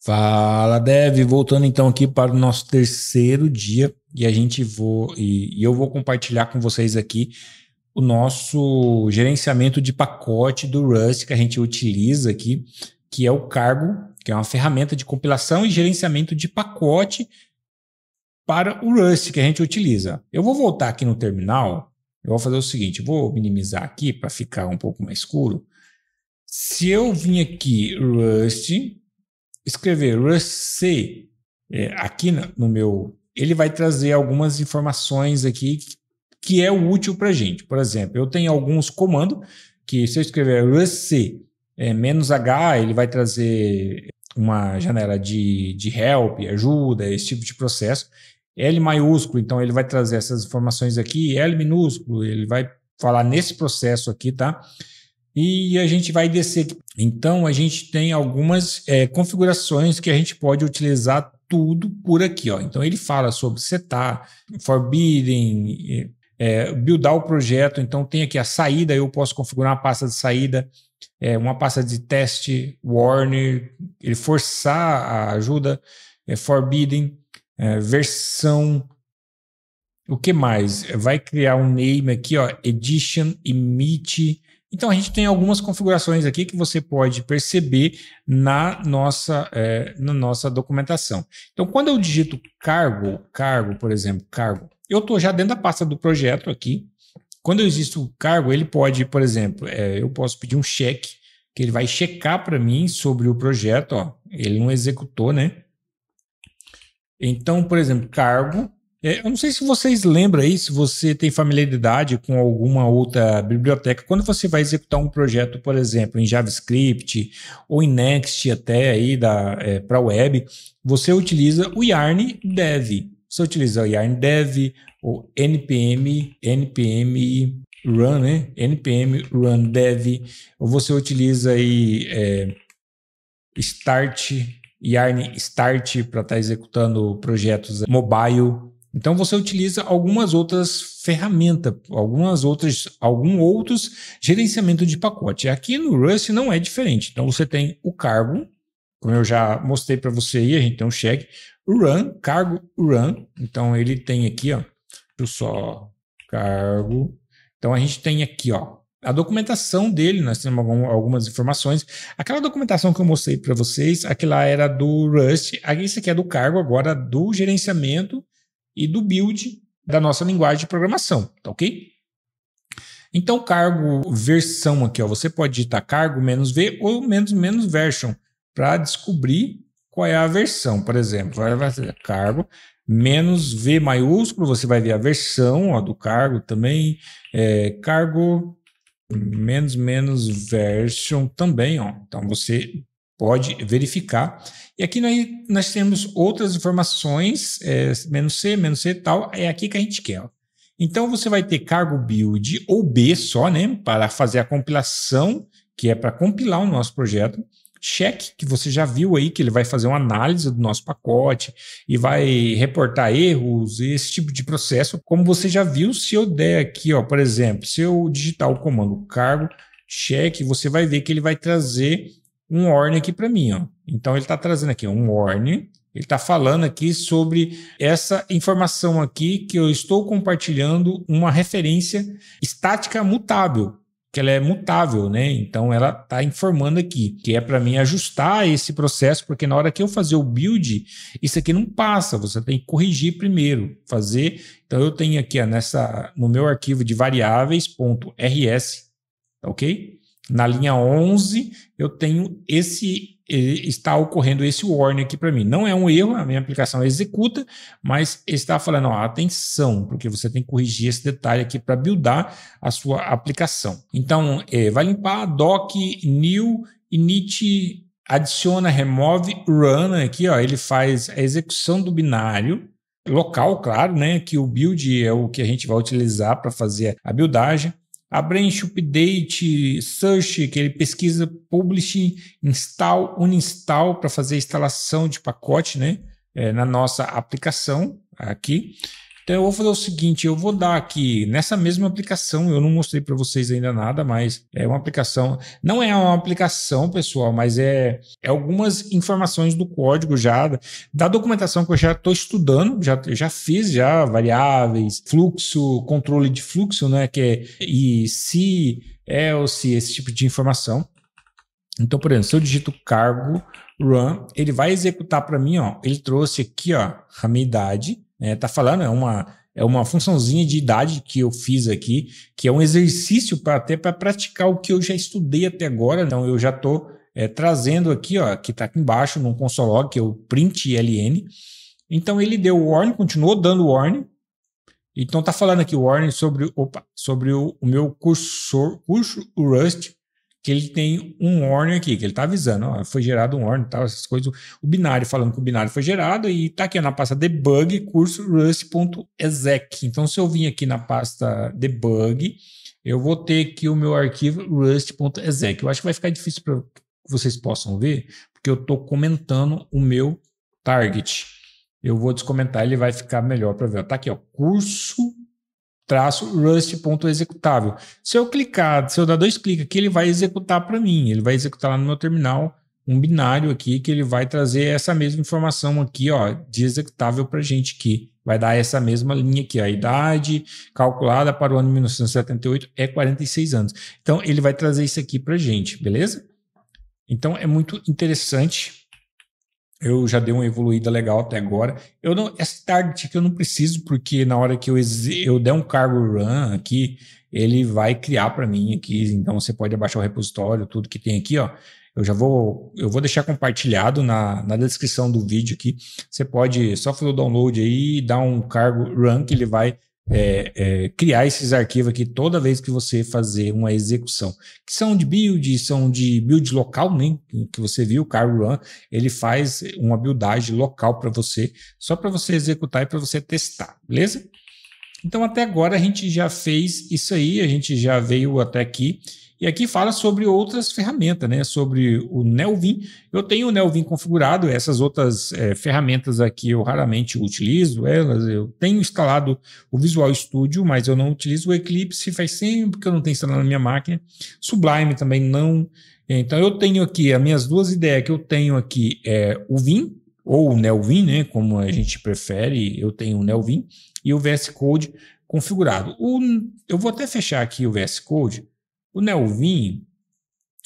Fala, Dev, voltando então aqui para o nosso terceiro dia e eu vou compartilhar com vocês aqui o nosso gerenciamento de pacote do Rust que a gente utiliza aqui, que é o Cargo, que é uma ferramenta de compilação e gerenciamento de pacote para o Rust que a gente utiliza. Eu vou voltar aqui no terminal, eu vou fazer o seguinte, vou minimizar aqui para ficar um pouco mais escuro. Se eu vim aqui Rust, escrever Rust aqui no meu, ele vai trazer algumas informações aqui que é útil para a gente. Por exemplo, eu tenho alguns comandos que se eu escrever Rust -h, ele vai trazer uma janela de help, ajuda, esse tipo de processo. L maiúsculo, então ele vai trazer essas informações aqui. L minúsculo, ele vai falar nesse processo aqui, tá? E a gente vai descer aqui. Então, a gente tem algumas configurações que a gente pode utilizar tudo por aqui. Ó. Então, ele fala sobre setar, forbidden, buildar o projeto. Então, tem aqui a saída, eu posso configurar uma pasta de saída, uma pasta de teste, warning, ele forçar a ajuda, forbidden, versão. O que mais? Vai criar um name aqui, ó, edition, emit. Então, a gente tem algumas configurações aqui que você pode perceber na nossa documentação. Então, quando eu digito cargo, por exemplo, cargo, eu estou já dentro da pasta do projeto aqui. Quando eu existo o cargo, ele pode, por exemplo, eu posso pedir um check, que ele vai checar para mim sobre o projeto. Ó, ele não executou, né? Então, por exemplo, cargo. Eu não sei se vocês lembram aí, se você tem familiaridade com alguma outra biblioteca. Quando você vai executar um projeto, por exemplo, em JavaScript ou em Next até aí para web, você utiliza o yarn dev. Você utiliza o yarn dev ou npm run, né? npm run dev. Ou você utiliza aí yarn start para estar executando projetos mobile. Então, você utiliza algumas outras ferramentas, alguns outros gerenciamento de pacote. Aqui no Rust não é diferente. Então, você tem o cargo, como eu já mostrei para você aí, a gente tem um check, run, cargo, run. Então, ele tem aqui, ó, deixa eu só, cargo. Então, a gente tem aqui, ó, a documentação dele, nós temos algumas informações. Aquela documentação que eu mostrei para vocês, aquela era do Rust, isso aqui é do cargo, agora do gerenciamento e do build da nossa linguagem de programação, tá ok? Então, cargo versão aqui, ó, você pode digitar cargo -v ou menos version para descobrir qual é a versão. Por exemplo, vai ser cargo -v maiúsculo, você vai ver a versão, ó, do cargo também, cargo -version também, ó. Então, você pode verificar. E aqui nós temos outras informações, -c e tal, é aqui que a gente quer. Ó. Então, você vai ter cargo build ou B só, né, para fazer a compilação, que é para compilar o nosso projeto. Check, que você já viu aí, que ele vai fazer uma análise do nosso pacote e vai reportar erros, esse tipo de processo. Como você já viu, se eu der aqui, ó, por exemplo, se eu digitar o comando cargo check, você vai ver que ele vai trazer um warning aqui para mim, ó. Então ele está trazendo aqui um warning, ele está falando aqui sobre essa informação aqui que eu estou compartilhando uma referência estática mutável, que ela é mutável, né? Então ela está informando aqui que é para mim ajustar esse processo, porque na hora que eu fazer o build, isso aqui não passa, você tem que corrigir primeiro, fazer. Então eu tenho aqui ó, no meu arquivo de variáveis.rs, ok? Na linha 11, eu tenho está ocorrendo esse warning aqui para mim. Não é um erro, a minha aplicação executa, mas está falando, ó, atenção, porque você tem que corrigir esse detalhe aqui para buildar a sua aplicação. Então, vai limpar, doc, new, init, adiciona, remove, run, aqui, ó, ele faz a execução do binário, local, claro, né, que o build é o que a gente vai utilizar para fazer a buildagem. A branch, update, search, que ele pesquisa, publish, install, uninstall para fazer a instalação de pacote, né, na nossa aplicação aqui. Então eu vou fazer o seguinte, eu vou dar aqui nessa mesma aplicação, eu não mostrei para vocês ainda nada, mas é uma aplicação, não é uma aplicação, pessoal, mas é algumas informações do código já, da documentação que eu já estou estudando, já fiz já variáveis, fluxo, controle de fluxo, né, que é e se, else, esse tipo de informação. Então, por exemplo, se eu digito cargo run, ele vai executar para mim, ó, ele trouxe aqui, ó, a minha idade, tá falando, é uma funçãozinha de idade que eu fiz aqui, que é um exercício até para praticar o que eu já estudei até agora. Então eu já estou trazendo aqui, ó, que está aqui embaixo no console.log, que é o println. Então ele deu warning, continuou dando warning. Então tá falando aqui o warning sobre o meu curso Rust, que ele tem um warning aqui, que ele está avisando, ó, foi gerado um warning, tal, essas coisas, o binário, falando que o binário foi gerado, e está aqui na pasta debug, curso rust.exec. Então, se eu vim aqui na pasta debug, eu vou ter aqui o meu arquivo rust.exec. Eu acho que vai ficar difícil para que vocês possam ver, porque eu estou comentando o meu target. Eu vou descomentar, ele vai ficar melhor para ver. Está aqui, ó, curso-rust.executável. Se eu dar 2 cliques aqui, ele vai executar para mim. Ele vai executar lá no meu terminal um binário aqui que ele vai trazer essa mesma informação aqui, ó, de executável para a gente aqui. Vai dar essa mesma linha aqui, a idade calculada para o ano 1978 é 46 anos. Então, ele vai trazer isso aqui para a gente, beleza? Então, é muito interessante. Eu já dei uma evoluída legal até agora. Essa target aqui eu não preciso, porque na hora que eu der um cargo run aqui, ele vai criar para mim aqui. Então você pode abaixar o repositório, tudo que tem aqui, ó. Eu vou deixar compartilhado na descrição do vídeo aqui. Você pode só fazer o download aí e dar um cargo run que ele vai criar esses arquivos aqui toda vez que você fazer uma execução, que são de build local, né? Que você viu, o cargo run, ele faz uma buildagem local para você, só para você executar e para você testar, beleza? Então até agora a gente já fez isso aí, a gente já veio até aqui. E aqui fala sobre outras ferramentas, né? Sobre o Neovim. Eu tenho o Neovim configurado, essas outras ferramentas aqui eu raramente utilizo elas. Eu tenho instalado o Visual Studio, mas eu não utilizo o Eclipse, faz sempre que eu não tenho instalado na minha máquina. Sublime também não. Então eu tenho aqui, as minhas duas ideias que eu tenho aqui é o Vim, ou o Neovim, né? Como a gente prefere, eu tenho o Neovim e o VS Code configurado. Eu vou até fechar aqui o VS Code. O Neovim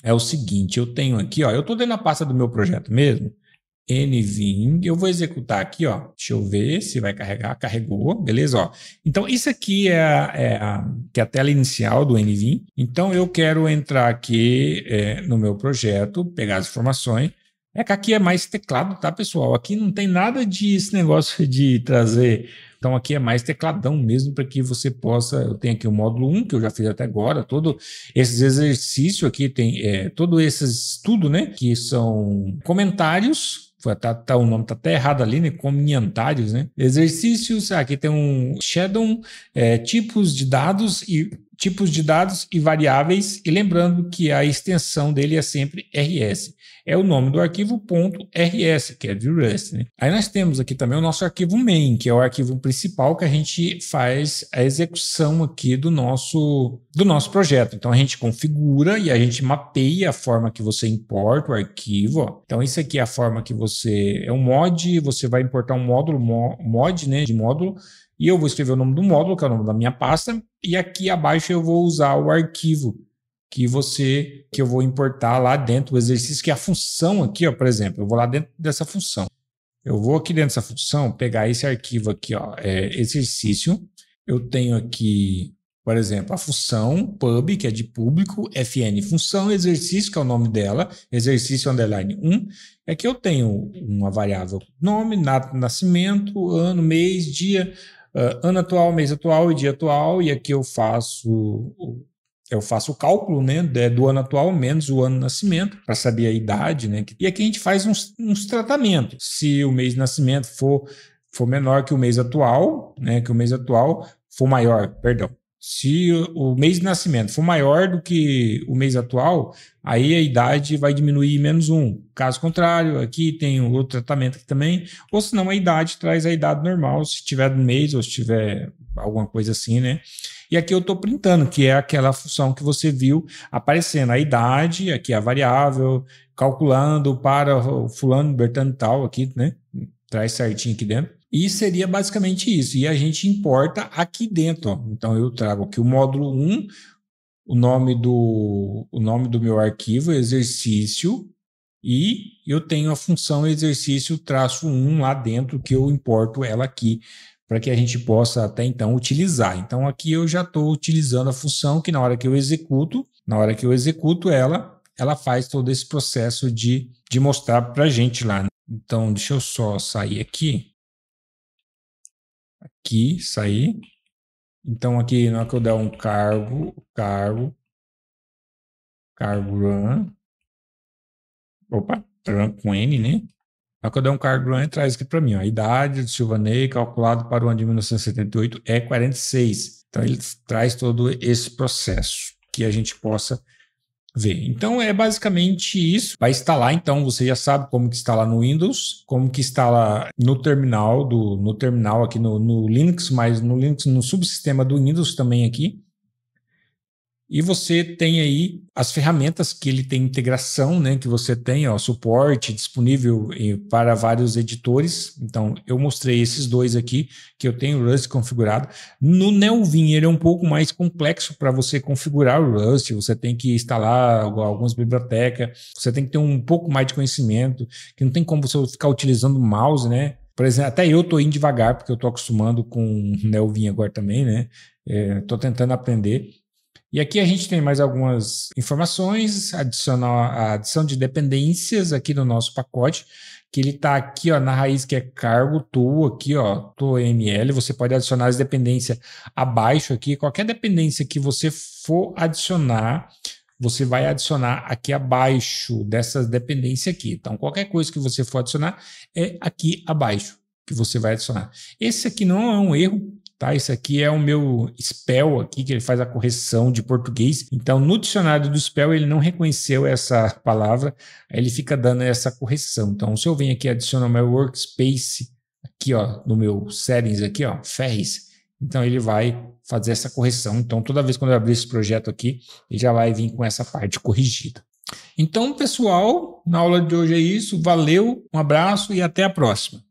é o seguinte, eu tenho aqui, ó, eu estou dentro da pasta do meu projeto mesmo, nvim, eu vou executar aqui, ó, deixa eu ver se vai carregar, carregou, beleza, ó. Então isso aqui é a tela inicial do nvim, então eu quero entrar aqui no meu projeto, pegar as informações, que aqui é mais teclado, tá, pessoal? Aqui não tem nada desse negócio de trazer. Então aqui é mais tecladão mesmo para que você possa. Eu tenho aqui o módulo 1, que eu já fiz até agora, todo esses exercícios aqui tem todo esses tudo, né? Que são comentários. O nome tá até errado ali, né? Comentários, né? Exercícios. Aqui tem um shadow, tipos de dados e variáveis, e lembrando que a extensão dele é sempre RS. É o nome do arquivo .rs, que é de Rust, né? Aí nós temos aqui também o nosso arquivo main, que é o arquivo principal que a gente faz a execução aqui do nosso projeto. Então a gente configura e a gente mapeia a forma que você importa o arquivo. Ó. Então isso aqui é a forma que é um mod, você vai importar um módulo, mod, né, de módulo, e eu vou escrever o nome do módulo, que é o nome da minha pasta, e aqui abaixo eu vou usar o arquivo que eu vou importar lá dentro do exercício, que é a função aqui, ó, por exemplo, eu vou lá dentro dessa função. Eu vou aqui dentro dessa função, pegar esse arquivo aqui, ó, exercício, eu tenho aqui, por exemplo, a função pub, que é de público, fn, função exercício, que é o nome dela, exercício underline 1, que eu tenho uma variável nome, nascimento, ano, mês, dia, ano atual, mês atual e dia atual, e aqui eu faço o cálculo, né, do ano atual menos o ano de nascimento, para saber a idade, né? E aqui a gente faz uns tratamentos. Se o mês de nascimento for menor que o mês atual, né, que o mês atual for maior, perdão. Se o mês de nascimento for maior do que o mês atual, aí a idade vai diminuir -1. Caso contrário, aqui tem o outro tratamento aqui também, ou senão a idade traz a idade normal, se tiver no mês ou se tiver alguma coisa assim, né? E aqui eu estou printando, que é aquela função que você viu aparecendo, a idade, aqui a variável, calculando para o fulano, Bertano e tal, aqui, né? Traz certinho aqui dentro. E seria basicamente isso. E a gente importa aqui dentro. Ó. Então eu trago aqui o módulo 1, o nome do meu arquivo, exercício, e eu tenho a função exercício -1 lá dentro, que eu importo ela aqui, para que a gente possa até então utilizar. Então aqui eu já estou utilizando a função que na hora que eu executo ela faz todo esse processo de mostrar para a gente lá. Né? Então deixa eu só sair aqui. Aqui, sair. Então aqui na hora que eu der um cargo run. Opa, run com N, né? Na hora que eu der um cargo run, traz aqui para mim, ó, a idade do Silvanei calculado para o ano de 1978 é 46. Então ele traz todo esse processo que a gente possa ver. Então é basicamente isso. Vai instalar, então você já sabe como que instala no Windows, como que instala no terminal aqui no Linux, mas no Linux no subsistema do Windows também aqui. E você tem aí as ferramentas que ele tem integração, né? Que você tem, ó, suporte disponível para vários editores. Então, eu mostrei esses dois aqui, que eu tenho o Rust configurado. No Neovim, ele é um pouco mais complexo para você configurar o Rust. Você tem que instalar algumas bibliotecas. Você tem que ter um pouco mais de conhecimento, que não tem como você ficar utilizando o mouse, né? Por exemplo, até eu estou indo devagar, porque eu estou acostumando com o Neovim agora também, né? Estou tentando aprender. E aqui a gente tem mais algumas informações, a adição de dependências aqui no nosso pacote, que ele está aqui ó, na raiz que é cargo tool, aqui ó, tool.ml, você pode adicionar as dependências abaixo aqui, qualquer dependência que você for adicionar, você vai adicionar aqui abaixo dessas dependências aqui. Então qualquer coisa que você for adicionar é aqui abaixo que você vai adicionar. Esse aqui não é um erro, tá? Esse aqui é o meu spell aqui, que ele faz a correção de português. Então, no dicionário do spell, ele não reconheceu essa palavra, aí ele fica dando essa correção. Então, se eu venho aqui e adiciono o meu workspace, aqui, ó, no meu settings aqui, ó, Ferris, então ele vai fazer essa correção. Então, toda vez quando eu abrir esse projeto aqui, ele já vai vir com essa parte corrigida. Então, pessoal, na aula de hoje é isso. Valeu, um abraço e até a próxima.